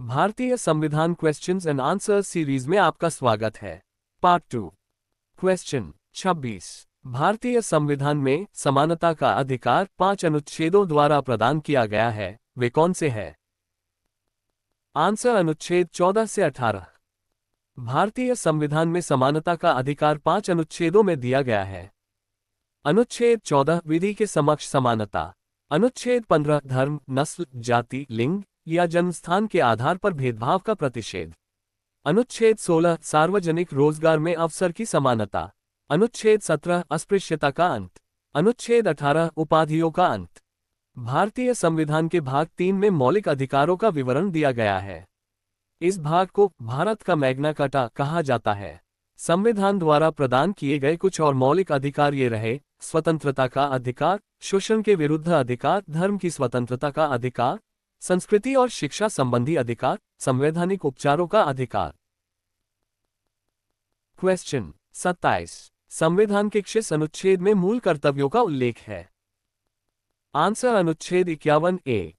भारतीय संविधान questions and answers series में आपका स्वागत है। पार्ट 2। क्वेश्चन 26। भारतीय संविधान में समानता का अधिकार 5 अनुच्छेदों द्वारा प्रदान किया गया है, वे कौन से हैं? आंसर अनुच्छेद 14 से 18। भारतीय संविधान में समानता का अधिकार 5 अनुच्छेदों में दिया गया है। अनुच्छेद 14 विधि के समक्ष समानता। अनुच्छेद 15 धर्म, नस्ल, जाति, लिंग या जन्मस्थान के आधार पर भेदभाव का प्रतिषेध। अनुच्छेद 16 सार्वजनिक रोजगार में अवसर की समानता। अनुच्छेद 17 अस्पृश्यता का अंत। अनुच्छेद 18 उपाधियों का अंत। भारतीय संविधान के भाग 3 में मौलिक अधिकारों का विवरण दिया गया है। इस भाग को भारत का मैग्ना कार्टा कहा जाता है। संविधान द्वारा प्रदान किए गए कुछ और मौलिक अधिकार ये रहे: स्वतंत्रता का अधिकार, शोषण के विरुद्ध अधिकार, धर्म की स्वतंत्रता का अधिकार, संस्कृति और शिक्षा संबंधी अधिकार, संवैधानिक उपचारों का अधिकार। क्वेश्चन 27। संविधान के किस अनुच्छेद में मूल कर्तव्यों का उल्लेख है? आंसर अनुच्छेद 51A।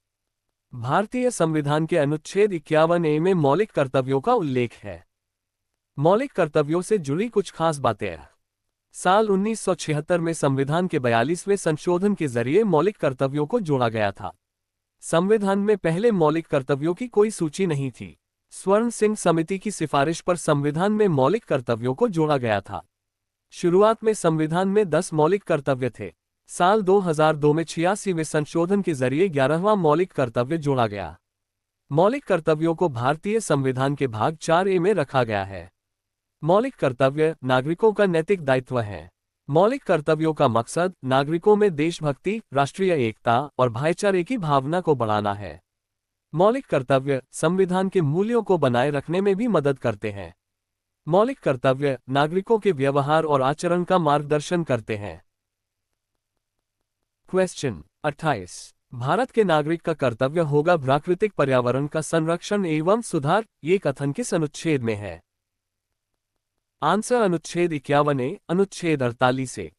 भारतीय संविधान के अनुच्छेद 51A में मौलिक कर्तव्यों का उल्लेख है। मौलिक कर्तव्यों से जुड़ी कुछ खास बातें। साल 1976 में संविधान के 42वें संशोधन के जरिए मौलिक कर्तव्यों को जोड़ा गया था। संविधान में पहले मौलिक कर्तव्यों की कोई सूची नहीं थी। स्वर्ण सिंह समिति की सिफारिश पर संविधान में मौलिक कर्तव्यों को जोड़ा गया था। शुरुआत में संविधान में 10 मौलिक कर्तव्य थे। साल 2002 में 86वें संशोधन के जरिए 11वां मौलिक कर्तव्य जोड़ा गया। मौलिक कर्तव्यों को भारतीय संविधान के भाग 4A में रखा गया है। मौलिक कर्तव्य नागरिकों का नैतिक दायित्व है। मौलिक कर्तव्यों का मकसद नागरिकों में देशभक्ति, राष्ट्रीय एकता और भाईचारे की भावना को बढ़ाना है। मौलिक कर्तव्य संविधान के मूल्यों को बनाए रखने में भी मदद करते हैं। मौलिक कर्तव्य नागरिकों के व्यवहार और आचरण का मार्गदर्शन करते हैं। क्वेश्चन 28। भारत के नागरिक का कर्तव्य होगा प्राकृतिक पर्यावरण का संरक्षण एवं सुधार, ये कथन किस अनुच्छेद में है? आंसर अनुच्छेद 51A, अनुच्छेद 48A।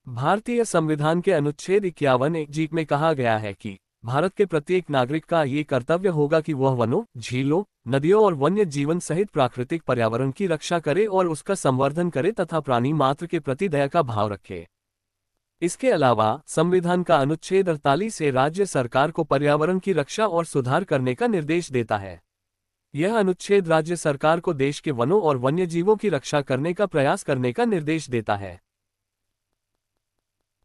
भारतीय संविधान के अनुच्छेद 51A में कहा गया है कि भारत के प्रत्येक नागरिक का ये कर्तव्य होगा कि वह वनों, झीलों, नदियों और वन्य जीवन सहित प्राकृतिक पर्यावरण की रक्षा करे और उसका संवर्धन करे तथा प्राणी मात्र के प्रति दया का भाव रखे। इसके अलावा संविधान का अनुच्छेद 48A राज्य सरकार को पर्यावरण की रक्षा और सुधार करने का निर्देश देता है। यह अनुच्छेद राज्य सरकार को देश के वनों और वन्यजीवों की रक्षा करने का प्रयास करने का निर्देश देता है।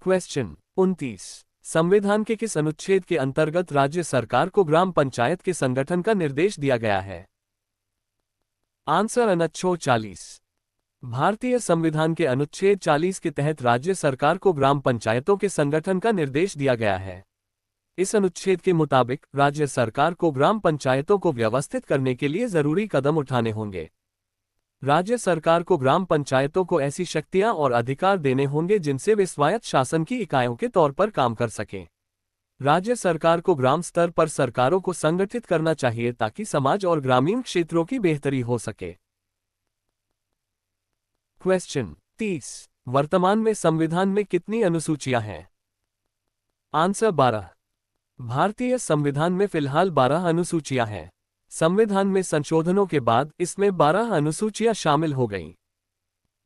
क्वेश्चन 29। संविधान के किस अनुच्छेद के अंतर्गत राज्य सरकार को ग्राम पंचायत के संगठन का निर्देश दिया गया है? आंसर अनुच्छेद 40। भारतीय संविधान के अनुच्छेद 40 के तहत राज्य सरकार को ग्राम पंचायतों के संगठन का निर्देश दिया गया है। इस अनुच्छेद के मुताबिक राज्य सरकार को ग्राम पंचायतों को व्यवस्थित करने के लिए जरूरी कदम उठाने होंगे। राज्य सरकार को ग्राम पंचायतों को ऐसी शक्तियां और अधिकार देने होंगे जिनसे वे स्वायत्त शासन की इकाइयों के तौर पर काम कर सकें। राज्य सरकार को ग्राम स्तर पर सरकारों को संगठित करना चाहिए ताकि समाज और ग्रामीण क्षेत्रों की बेहतरी हो सके। क्वेश्चन 30। वर्तमान में संविधान में कितनी अनुसूचियां हैं? आंसर 12। भारतीय संविधान में फिलहाल 12 अनुसूचियां हैं। संविधान में संशोधनों के बाद इसमें 12 अनुसूचियां शामिल हो गईं।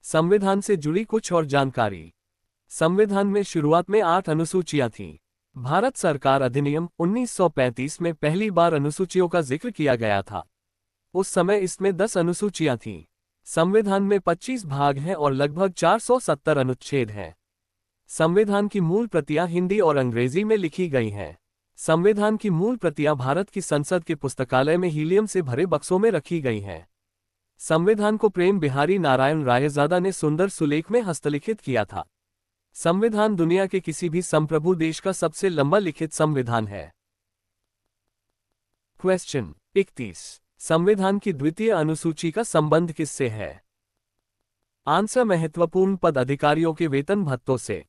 संविधान से जुड़ी कुछ और जानकारी। संविधान में शुरुआत में 8 अनुसूचियां थीं। भारत सरकार अधिनियम 1935 में पहली बार अनुसूचियों का जिक्र किया गया था। उस समय इसमें 10 अनुसूचियां थीं। संविधान में 25 भाग हैं और लगभग 470 अनुच्छेद हैं। संविधान की मूल प्रतियां हिंदी और अंग्रेजी में लिखी गई हैं। संविधान की मूल प्रतियां भारत की संसद के पुस्तकालय में हीलियम से भरे बक्सों में रखी गई हैं। संविधान को प्रेम बिहारी नारायण रायजादा ने सुंदर सुलेख में हस्तलिखित किया था। संविधान दुनिया के किसी भी संप्रभु देश का सबसे लंबा लिखित संविधान है। क्वेश्चन 31। संविधान की द्वितीय अनुसूची का संबंध किससे है? आंसर महत्वपूर्ण पद अधिकारियों के वेतन भत्तों से।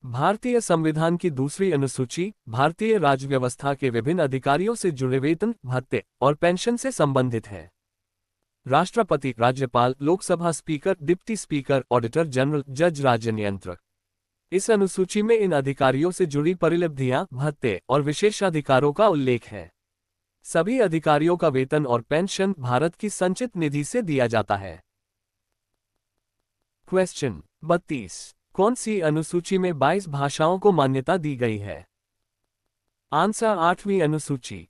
भारतीय संविधान की दूसरी अनुसूची भारतीय राज्य व्यवस्था के विभिन्न अधिकारियों से जुड़े वेतन, भत्ते और पेंशन से संबंधित है। राष्ट्रपति, राज्यपाल, Lok Sabha speaker, deputy speaker, auditor general, जज, राज्य नियंत्रक। इस अनुसूची में इन अधिकारियों से जुड़ी परिलब्धियां, भत्ते और विशेषाधिकारों का उल्लेख है। सभी अधिकारियों का वेतन और पेंशन भारत की संचित निधि से दिया जाता है। क्वेश्चन 32। कौन सी अनुसूची में 22 भाषाओं को मान्यता दी गई है? आंसर 8वीं अनुसूची।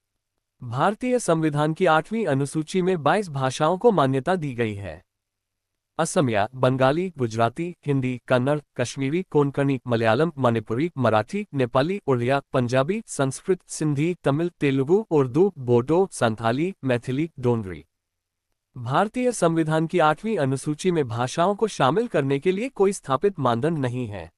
भारतीय संविधान की 8वीं अनुसूची में 22 भाषाओं को मान्यता दी गई है। असमिया, बंगाली, गुजराती, हिंदी, कन्नड़, कश्मीरी, कोंकणी, मलयालम, मणिपुरी, मराठी, नेपाली, उड़िया, पंजाबी, संस्कृत, सिंधी, तमिल, तेलुगु, उर्दू, बोडो, संथाली, मैथिली, डोंगरी। भारतीय संविधान की 8वीं अनुसूची में भाषाओं को शामिल करने के लिए कोई स्थापित मानदंड नहीं है।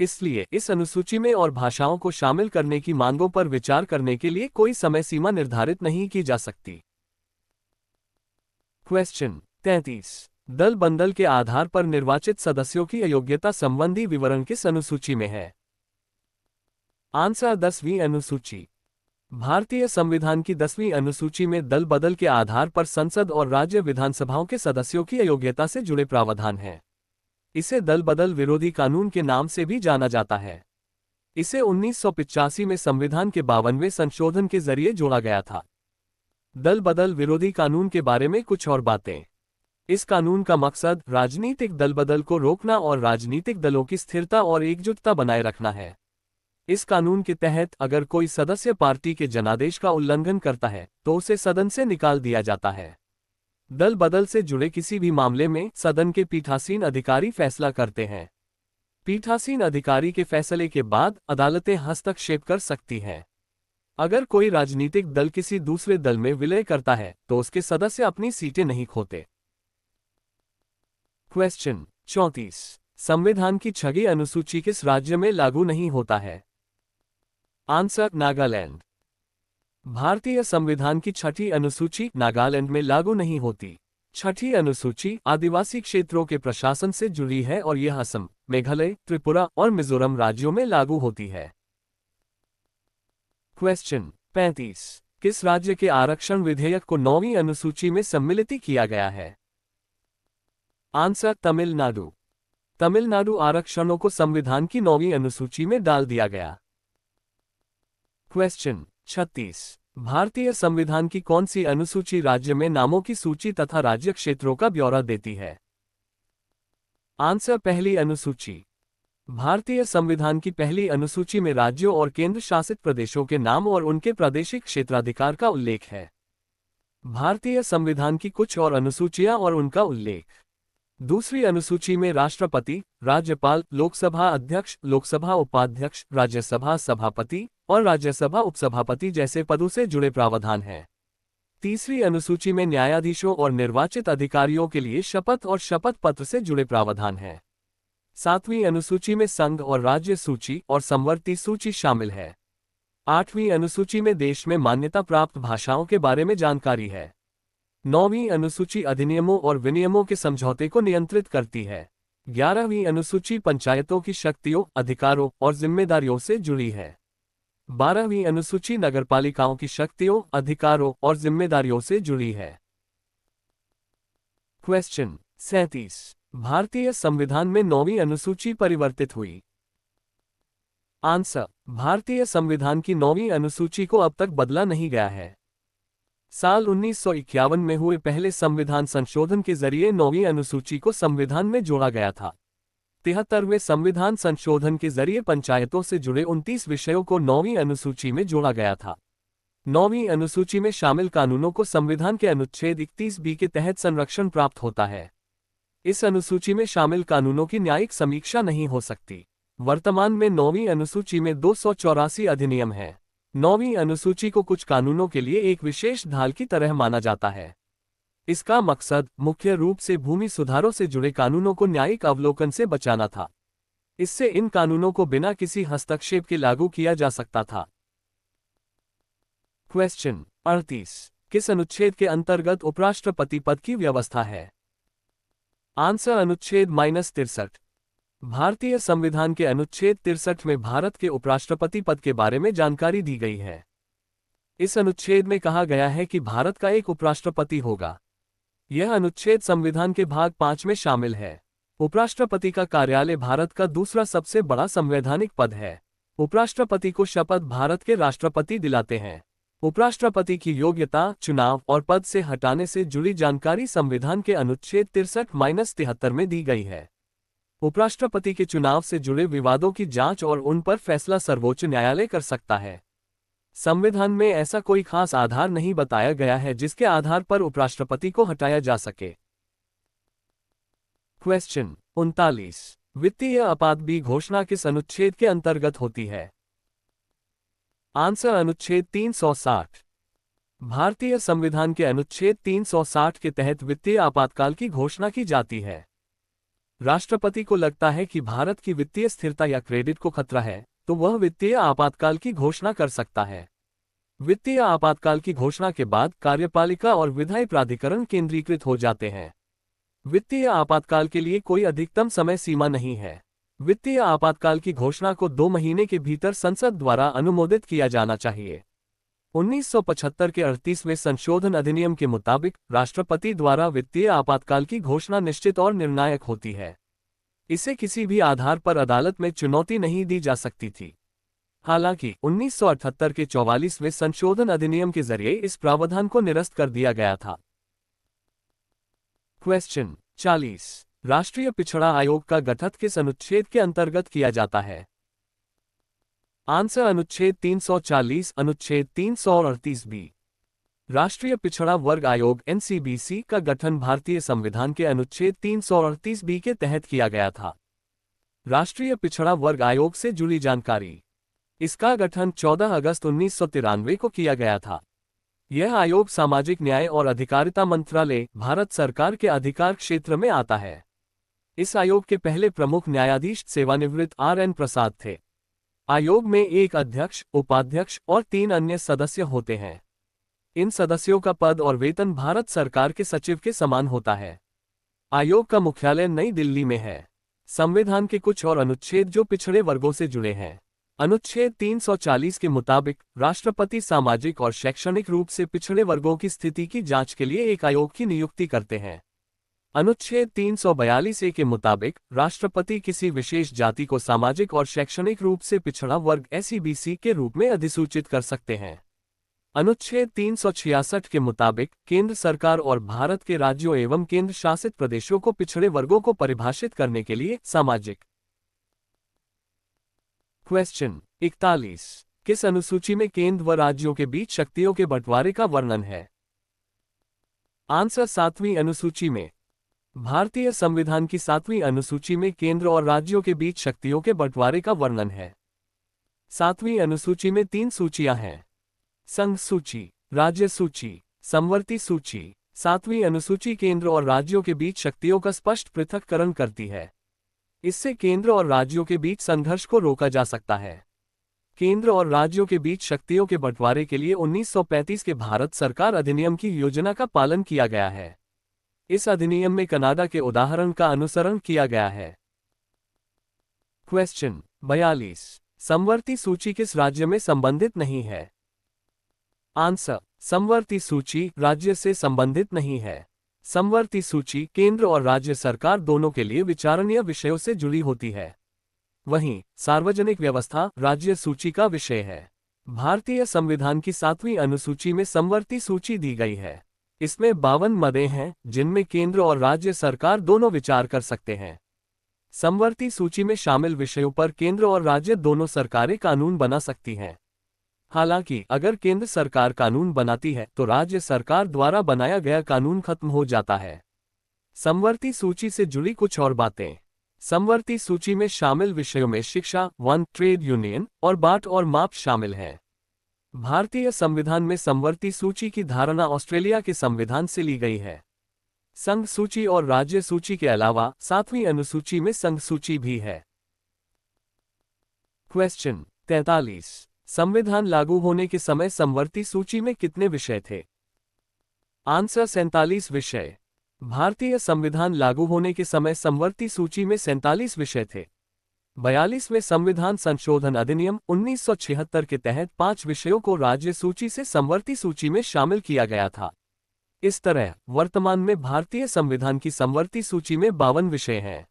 इसलिए इस अनुसूची में और भाषाओं को शामिल करने की मांगों पर विचार करने के लिए कोई समय सीमा निर्धारित नहीं की जा सकती। क्वेश्चन 33। दल बंदल के आधार पर निर्वाचित सदस्यों की अयोग्यता संबंधी विवरण किस अनुसूची में है? आंसर 10वीं अनुसूची। भारतीय संविधान की 10वीं अनुसूची में दल बदल के आधार पर संसद और राज्य विधानसभाओं के सदस्यों की अयोग्यता से जुड़े प्रावधान हैं। इसे दल बदल विरोधी कानून के नाम से भी जाना जाता है। इसे 1985 में संविधान के 52वें संशोधन के जरिए जोड़ा गया था। दल बदल विरोधी कानून के बारे में कुछ और बातें। इस कानून का मकसद राजनीतिक दल बदल को रोकना और राजनीतिक दलों की स्थिरता और एकजुटता बनाए रखना है। इस कानून के तहत अगर कोई सदस्य पार्टी के जनादेश का उल्लंघन करता है तो उसे सदन से निकाल दिया जाता है। दल बदल से जुड़े किसी भी मामले में सदन के पीठासीन अधिकारी फैसला करते हैं। पीठासीन अधिकारी के फैसले के बाद अदालतें हस्तक्षेप कर सकती हैं। अगर कोई राजनीतिक दल किसी दूसरे दल में विलय करता है तो उसके सदस्य अपनी सीटें नहीं खोते। क्वेश्चन 34। संविधान की 6वीं अनुसूची किस राज्य में लागू नहीं होता है? आंसर नागालैंड। भारतीय संविधान की 6ठी अनुसूची नागालैंड में लागू नहीं होती। 6ठी अनुसूची आदिवासी क्षेत्रों के प्रशासन से जुड़ी है और यह असम, मेघालय, त्रिपुरा और मिजोरम राज्यों में लागू होती है। क्वेश्चन 35। किस राज्य के आरक्षण विधेयक को 9वीं अनुसूची में सम्मिलित किया गया है? आंसर तमिलनाडु। तमिलनाडु आरक्षणों को संविधान की 9वीं अनुसूची में डाल दिया गया। क्वेश्चन 36। भारतीय संविधान की कौन सी अनुसूची राज्य में नामों की सूची तथा राज्य क्षेत्रों का ब्यौरा देती है? आंसर पहली अनुसूची। भारतीय संविधान की पहली अनुसूची में राज्यों और केंद्र शासित प्रदेशों के नाम और उनके प्रादेशिक क्षेत्राधिकार का उल्लेख है। भारतीय संविधान की कुछ और अनुसूचियां और उनका उल्लेख। दूसरी अनुसूची में राष्ट्रपति, राज्यपाल, लोकसभा अध्यक्ष, लोकसभा उपाध्यक्ष, राज्यसभा सभापति और राज्यसभा उपसभापति जैसे पदों से जुड़े प्रावधान हैं। तीसरी अनुसूची में न्यायाधीशों और निर्वाचित अधिकारियों के लिए शपथ और शपथ पत्र से जुड़े प्रावधान हैं। 7वीं अनुसूची में संघ और राज्य सूची और समवर्ती सूची शामिल है। 8वीं अनुसूची में देश में मान्यता प्राप्त भाषाओं के बारे में जानकारी है। 9वीं अनुसूची अधिनियमों और विनियमों के समझौते को नियंत्रित करती है। 11वीं अनुसूची पंचायतों की शक्तियों, अधिकारों और जिम्मेदारियों से जुड़ी है। 12वीं अनुसूची नगरपालिकाओं की शक्तियों, अधिकारों और जिम्मेदारियों से जुड़ी है। क्वेश्चन 37। भारतीय संविधान में 9वीं अनुसूची परिवर्तित हुई। आंसर। भारतीय संविधान की 9वीं अनुसूची को अब तक बदला नहीं गया है। साल 1951 में हुए पहले संविधान संशोधन के जरिए 9वीं अनुसूची को संविधान में जोड़ा गया था। 73वें संविधान संशोधन के जरिए पंचायतों से जुड़े 29 विषयों को 9वीं अनुसूची में जोड़ा गया था। 9वीं अनुसूची में शामिल कानूनों को संविधान के अनुच्छेद 31B के तहत संरक्षण प्राप्त होता है। इस अनुसूची में शामिल कानूनों की न्यायिक समीक्षा नहीं हो सकती। वर्तमान में 9वीं अनुसूची में 284 अधिनियम हैं। 9वीं अनुसूची को कुछ कानूनों के लिए एक विशेष ढाल की तरह माना जाता है। इसका मकसद मुख्य रूप से भूमि सुधारों से जुड़े कानूनों को न्यायिक अवलोकन से बचाना था। इससे इन कानूनों को बिना किसी हस्तक्षेप के लागू किया जा सकता था। क्वेश्चन 38। किस अनुच्छेद के अंतर्गत उपराष्ट्रपति पद की व्यवस्था है? आंसर अनुच्छेद -63। भारतीय संविधान के अनुच्छेद 63 में भारत के उपराष्ट्रपति पद के बारे में जानकारी दी गई है। इस अनुच्छेद में कहा गया है कि भारत का एक उपराष्ट्रपति होगा। यह अनुच्छेद संविधान के भाग 5 में शामिल है। उपराष्ट्रपति का कार्यालय भारत का दूसरा सबसे बड़ा संवैधानिक पद है। उपराष्ट्रपति को शपथ भारत के राष्ट्रपति दिलाते हैं। उपराष्ट्रपति की योग्यता, चुनाव और पद से हटाने से जुड़ी जानकारी संविधान के अनुच्छेद 63-73 में दी गई है। उपराष्ट्रपति के चुनाव से जुड़े विवादों की जांच और उन पर फैसला सर्वोच्च न्यायालय कर सकता है। संविधान में ऐसा कोई खास आधार नहीं बताया गया है जिसके आधार पर उपराष्ट्रपति को हटाया जा सके। क्वेश्चन 39। वित्तीय आपात भी घोषणा किस अनुच्छेद के अंतर्गत होती है? आंसर अनुच्छेद 360। भारतीय संविधान के अनुच्छेद 360 के तहत वित्तीय आपातकाल की घोषणा की जाती है। राष्ट्रपति को लगता है कि भारत की वित्तीय स्थिरता या क्रेडिट को खतरा है, तो वह वित्तीय आपातकाल की घोषणा कर सकता है। वित्तीय आपातकाल की घोषणा के बाद कार्यपालिका और विधायी प्राधिकरण केंद्रीकृत हो जाते हैं। वित्तीय आपातकाल के लिए कोई अधिकतम समय सीमा नहीं है। वित्तीय आपातकाल की घोषणा को 2 महीने के भीतर संसद द्वारा अनुमोदित किया जाना चाहिए। 1975 के 38वें संशोधन अधिनियम के मुताबिक राष्ट्रपति द्वारा वित्तीय आपातकाल की घोषणा निश्चित और निर्णायक होती है। इसे किसी भी आधार पर अदालत में चुनौती नहीं दी जा सकती थी। हालांकि 1978 के 44वें संशोधन अधिनियम के जरिए इस प्रावधान को निरस्त कर दिया गया था। क्वेश्चन 40। राष्ट्रीय पिछड़ा आयोग का गठन किस अनुच्छेद के अंतर्गत किया जाता है? आंसर अनुच्छेद 340, अनुच्छेद 338 बी। राष्ट्रीय पिछड़ा वर्ग आयोग एनसीबीसी का गठन भारतीय संविधान के अनुच्छेद 338 बी के तहत किया गया था। राष्ट्रीय पिछड़ा वर्ग आयोग से जुड़ी जानकारी। इसका गठन 14 अगस्त 1993 को किया गया था। यह आयोग सामाजिक न्याय और अधिकारिता मंत्रालय, भारत सरकार के अधिकार क्षेत्र में आता है। इस आयोग के पहले प्रमुख न्यायाधीश सेवानिवृत्त RN प्रसाद थे। आयोग में एक अध्यक्ष, उपाध्यक्ष और 3 अन्य सदस्य होते हैं। इन सदस्यों का पद और वेतन भारत सरकार के सचिव के समान होता है। आयोग का मुख्यालय नई दिल्ली में है। संविधान के कुछ और अनुच्छेद जो पिछड़े वर्गों से जुड़े हैं। अनुच्छेद 340 के मुताबिक राष्ट्रपति सामाजिक और शैक्षणिक रूप से पिछड़े वर्गों की स्थिति की जांच के लिए एक आयोग की नियुक्ति करते हैं। अनुच्छेद 342 के मुताबिक राष्ट्रपति किसी विशेष जाति को सामाजिक और शैक्षणिक रूप से पिछड़ा वर्ग SEBC के रूप में अधिसूचित कर सकते हैं। अनुच्छेद 366 के मुताबिक केंद्र सरकार और भारत के राज्यों एवं केंद्र शासित प्रदेशों को पिछड़े वर्गों को परिभाषित करने के लिए सामाजिक। क्वेश्चन 41। किस अनुसूची में केंद्र व राज्यों के बीच शक्तियों के बंटवारे का वर्णन है? आंसर 7वीं अनुसूची में। भारतीय संविधान की 7वीं अनुसूची में केंद्र और राज्यों के बीच शक्तियों के बंटवारे का वर्णन है। 7वीं अनुसूची में 3 सूचियां हैं: संघ सूची, राज्य सूची, समवर्ती सूची। 7वीं अनुसूची केंद्र और राज्यों के बीच शक्तियों का स्पष्ट पृथक्करण करती है। इससे केंद्र और राज्यों के बीच संघर्ष को रोका जा सकता है। केंद्र और राज्यों के बीच शक्तियों के बंटवारे के लिए 1935 के भारत सरकार अधिनियम की योजना का पालन किया गया है। इस अधिनियम में कनाडा के उदाहरण का अनुसरण किया गया है। क्वेश्चन 42। समवर्ती सूची किस राज्य में संबंधित नहीं है? आंसर: समवर्ती सूची राज्य से संबंधित नहीं है। समवर्ती सूची केंद्र और राज्य सरकार दोनों के लिए विचारणीय विषयों से जुड़ी होती है। वहीं सार्वजनिक व्यवस्था राज्य सूची का विषय है। भारतीय संविधान की 7वीं अनुसूची में समवर्ती सूची दी गई है। इसमें 52 मदें हैं जिनमें केंद्र और राज्य सरकार दोनों विचार कर सकते हैं। समवर्ती सूची में शामिल विषयों पर केंद्र और राज्य दोनों सरकारें कानून बना सकती हैं। हालांकि अगर केंद्र सरकार कानून बनाती है तो राज्य सरकार द्वारा बनाया गया कानून खत्म हो जाता है। समवर्ती सूची से जुड़ी कुछ और बातें। समवर्ती सूची में शामिल विषयों में शिक्षा, वन, ट्रेड यूनियन और बाट और माप शामिल हैं। भारतीय संविधान में समवर्ती सूची की धारणा ऑस्ट्रेलिया के संविधान से ली गई है। संघ सूची और राज्य सूची के अलावा 7वीं अनुसूची में संघ सूची भी है। क्वेश्चन 43। संविधान लागू होने के समय समवर्ती सूची में कितने विषय थे? आंसर: 47 विषय। भारतीय संविधान लागू होने के समय समवर्ती सूची में 47 विषय थे। 42वें संविधान संशोधन अधिनियम 1976 के तहत 5 विषयों को राज्य सूची से समवर्ती सूची में शामिल किया गया था। इस तरह वर्तमान में भारतीय संविधान की समवर्ती सूची में 52 विषय हैं।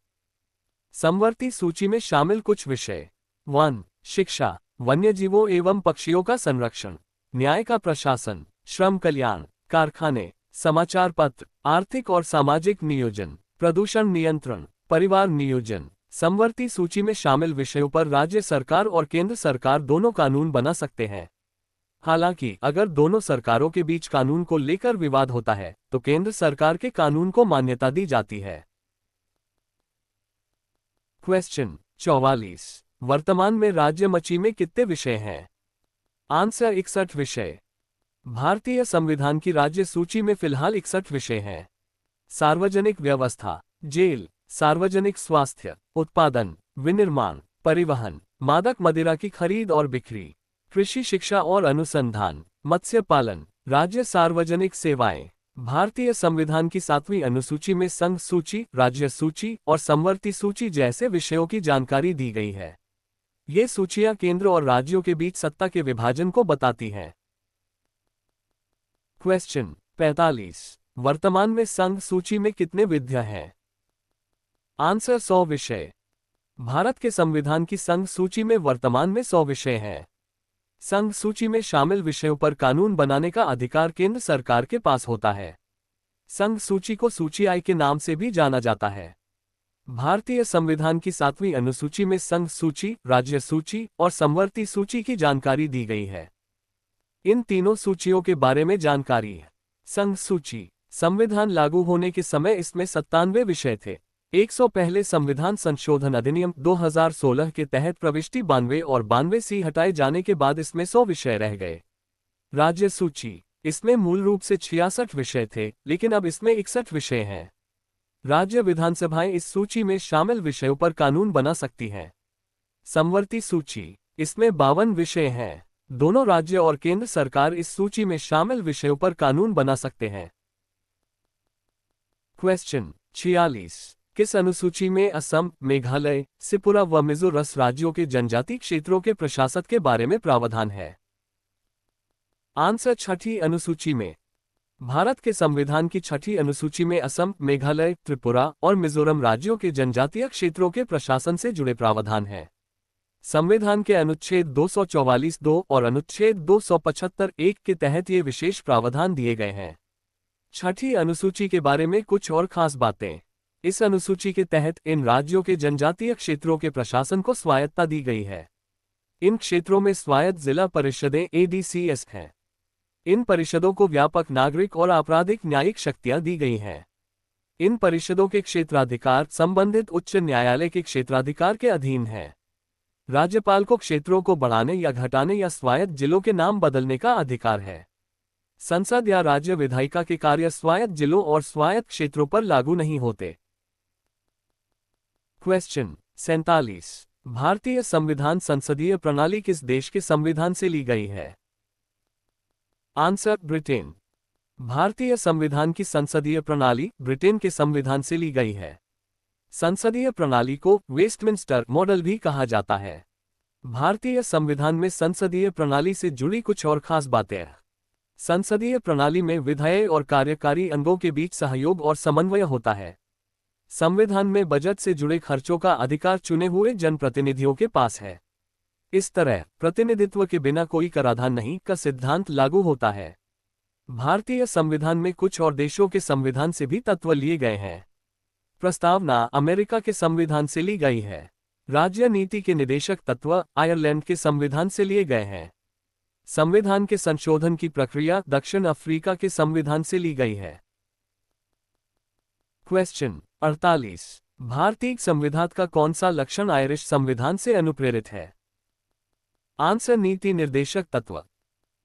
समवर्ती सूची में शामिल कुछ विषय: 1. शिक्षा, वन्यजीवों एवं पक्षियों का संरक्षण, न्याय का प्रशासन, श्रम कल्याण, कारखाने, समाचार पत्र, आर्थिक और सामाजिक नियोजन, प्रदूषण नियंत्रण, परिवार नियोजन। समवर्ती सूची में शामिल विषयों पर राज्य सरकार और केंद्र सरकार दोनों कानून बना सकते हैं। हालांकि अगर दोनों सरकारों के बीच कानून को लेकर विवाद होता है तो केंद्र सरकार के कानून को मान्यता दी जाती है। क्वेश्चन 44। वर्तमान में राज्य मची में कितने विषय हैं? आंसर 61 विषय। भारतीय संविधान की राज्य सूची में फिलहाल 61 विषय हैं। सार्वजनिक व्यवस्था, जेल, सार्वजनिक स्वास्थ्य, उत्पादन, विनिर्माण, परिवहन, मादक मदिरा की खरीद और बिक्री, कृषि शिक्षा और अनुसंधान, मत्स्य पालन, राज्य सार्वजनिक सेवाएं। भारतीय संविधान की 7वीं अनुसूची में संघ सूची, राज्य सूची और समवर्ती सूची जैसे विषयों की जानकारी दी गई है। ये सूचियां केंद्र और राज्यों के बीच सत्ता के विभाजन को बताती हैं। क्वेश्चन 45। वर्तमान में संघ सूची में कितने विधा हैं? आंसर 100 विषय। भारत के संविधान की संघ सूची में वर्तमान में 100 विषय हैं। संघ सूची में शामिल विषयों पर कानून बनाने का अधिकार केंद्र सरकार के पास होता है। संघ सूची को सूची आई के नाम से भी जाना जाता है। भारतीय संविधान की 7वीं अनुसूची में संघ सूची, राज्य सूची और समवर्ती सूची की जानकारी दी गई है। इन तीनों सूचियों के बारे में जानकारी है। संघ सूची, संविधान लागू होने के समय इसमें 97 विषय थे। 100 पहले संविधान संशोधन अधिनियम 2016 के तहत प्रविष्टि 92 और 92C हटाए जाने के बाद इसमें 100 विषय रह गए। राज्य सूची, इसमें मूल रूप से 66 विषय थे, लेकिन अब इसमें 61 विषय हैं। राज्य विधानसभाएं इस सूची में शामिल विषयों पर कानून बना सकती हैं। समवर्ती सूची, इसमें 52 विषय हैं। दोनों राज्य और केंद्र सरकार इस सूची में शामिल विषयों पर कानून बना सकते हैं। क्वेश्चन 46। किस अनुसूची में असम, मेघालय, त्रिपुरा व मिजोरम राज्यों के जनजातीय क्षेत्रों के प्रशासक के बारे में प्रावधान है? आंसर 6ठी अनुसूची में। भारत के संविधान की 6ठी अनुसूची में असम, मेघालय, त्रिपुरा और मिजोरम राज्यों के जनजातीय क्षेत्रों के प्रशासन से जुड़े प्रावधान हैं। संविधान के अनुच्छेद 244(2) और अनुच्छेद 275(1) के तहत ये विशेष प्रावधान दिए गए हैं। 6ठी अनुसूची के बारे में कुछ और खास बातें। इस अनुसूची के तहत इन राज्यों के जनजातीय क्षेत्रों के प्रशासन को स्वायत्तता दी गई है। इन क्षेत्रों में स्वायत्त जिला परिषदें ADCS हैं। इन परिषदों को व्यापक नागरिक और आपराधिक न्यायिक शक्तियां दी गई हैं। इन परिषदों के क्षेत्राधिकार संबंधित उच्च न्यायालय के क्षेत्राधिकार के अधीन हैं। राज्यपाल को क्षेत्रों को बढ़ाने या घटाने या स्वायत्त जिलों के नाम बदलने का अधिकार है। संसद या राज्य विधायिका के कार्य स्वायत्त जिलों और स्वायत्त क्षेत्रों पर लागू नहीं होते। क्वेश्चन 47। भारतीय संविधान संसदीय प्रणाली किस देश के संविधान से ली गई है? Answer Britain. भारतीय संविधान की संसदीय प्रणाली ब्रिटेन के संविधान से ली गई है। संसदीय प्रणाली को वेस्टमिंस्टर मॉडल भी कहा जाता है। भारतीय संविधान में संसदीय प्रणाली से जुड़ी कुछ और खास बातें। संसदीय प्रणाली में विधायी और कार्यकारी अंगों के बीच सहयोग और समन्वय होता है। संविधान में बजट से जुड़े खर्चों का अधिकार चुने हुए जनप्रतिनिधियों के पास है। इस तरह प्रतिनिधित्व के बिना कोई कराधान नहीं का सिद्धांत लागू होता है। भारतीय संविधान में कुछ और देशों के संविधान से भी तत्व लिए गए हैं। प्रस्तावना अमेरिका के संविधान से ली गई है। राज्य नीति के निदेशक तत्व आयरलैंड के संविधान से लिए गए हैं। संविधान के संशोधन की प्रक्रिया दक्षिण अफ्रीका के संविधान से ली गई है। क्वेश्चन 48। भारतीय संविधान का कौन सा लक्षण आयरिश संविधान से अनुप्रेरित है? आंसर नीति निर्देशक तत्व।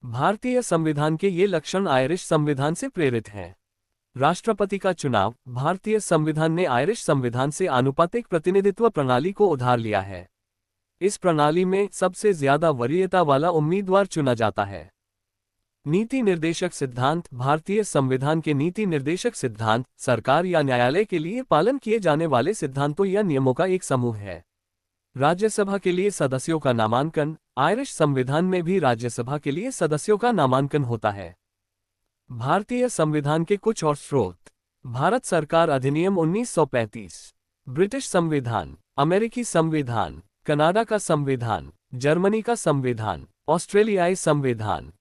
भारतीय संविधान के ये लक्षण आयरिश संविधान से प्रेरित हैं। राष्ट्रपति का चुनाव भारतीय संविधान ने आयरिश संविधान से आनुपातिक प्रतिनिधित्व प्रणाली को उधार लिया है। इस प्रणाली में सबसे ज्यादा वरीयता वाला उम्मीदवार चुना जाता है। नीति निर्देशक सिद्धांत भारतीय संविधान के नीति निर्देशक सिद्धांत सरकार या न्यायालय के लिए पालन किए जाने वाले सिद्धांतों या नियमों का एक समूह है। राज्यसभा के लिए सदस्यों का नामांकन। आयरिश संविधान में भी राज्यसभा के लिए सदस्यों का नामांकन होता है। भारतीय संविधान के कुछ और स्रोत। भारत सरकार अधिनियम 1935, ब्रिटिश संविधान, अमेरिकी संविधान, कनाडा का संविधान, जर्मनी का संविधान, ऑस्ट्रेलियाई संविधान।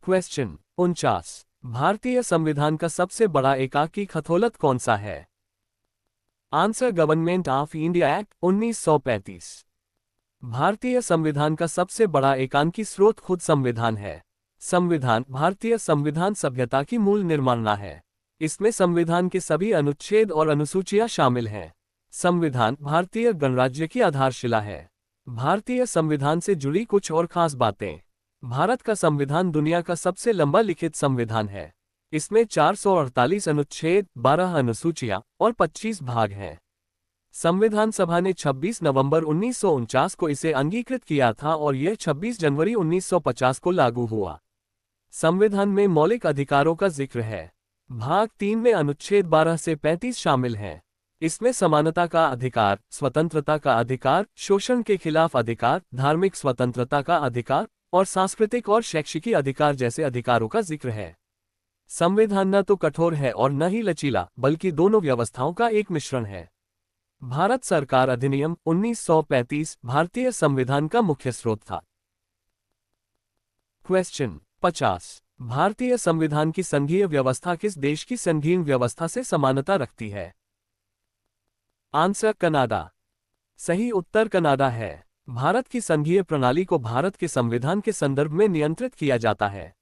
क्वेश्चन 49। भारतीय संविधान का सबसे बड़ा एकाकी खतौलत कौन सा है? Answer government of India act 1935। भारतीय संविधान का सबसे बड़ा एकांकी स्रोत खुद संविधान है। संविधान भारतीय संविधान सभ्यता की मूल निर्माणा है। इसमें संविधान के सभी अनुच्छेद और अनुसूचियां शामिल हैं। संविधान भारतीय गणराज्य की आधारशिला है। भारतीय संविधान से जुड़ी कुछ और खास बातें। भारत का संविधान दुनिया का सबसे लंबा लिखित संविधान है। इसमें 448 अनुच्छेद, 12 अनुसूचियां और 25 भाग हैं। संविधान सभा ने 26 नवंबर 1949 को इसे अंगीकृत किया था और यह 26 जनवरी 1950 को लागू हुआ। संविधान में मौलिक अधिकारों का जिक्र है। भाग 3 में अनुच्छेद 12 से 35 शामिल हैं। इसमें समानता का अधिकार, स्वतंत्रता का अधिकार, शोषण के खिलाफ अधिकार, धार्मिक स्वतंत्रता का अधिकार और सांस्कृतिक और शैक्षिक अधिकार जैसे अधिकारों का जिक्र है। संविधान न तो कठोर है और न ही लचीला, बल्कि दोनों व्यवस्थाओं का एक मिश्रण है। भारत सरकार अधिनियम 1935 भारतीय संविधान का मुख्य स्रोत था। क्वेश्चन 50। भारतीय संविधान की संघीय व्यवस्था किस देश की संघीय व्यवस्था से समानता रखती है? Answer Canada. सही उत्तर कनाडा है। भारत की संघीय प्रणाली को भारत के संविधान के संदर्भ में नियंत्रित किया जाता है।